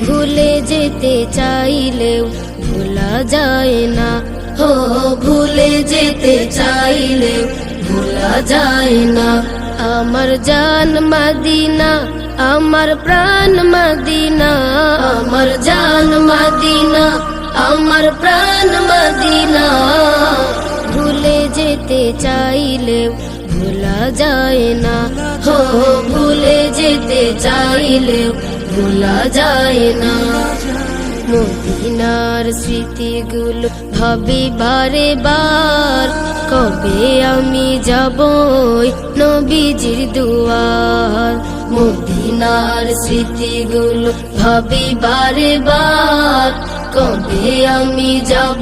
ভুলে যেতে চাইলেও ভোলা যায় না, ও ভুলে যেতে চাইলেও ভোলা যায় না। আমার জান মদিনা, আমার প্রাণ মদিনা, আমার জান মদিনা, আমার প্রাণ মদিনা। ভুলে যেতে চাইলেও ভোলা যায় না, ও ভুলে যেতে চাইলেও ভোলা যায় না। মদিনার স্মৃতিগুলো ভাবি বারে বার, কবে আমি যাব নবীজির দুয়ার। মদিনার স্মৃতিগুলো ভাবি বারে বার, কবে আমি যাব।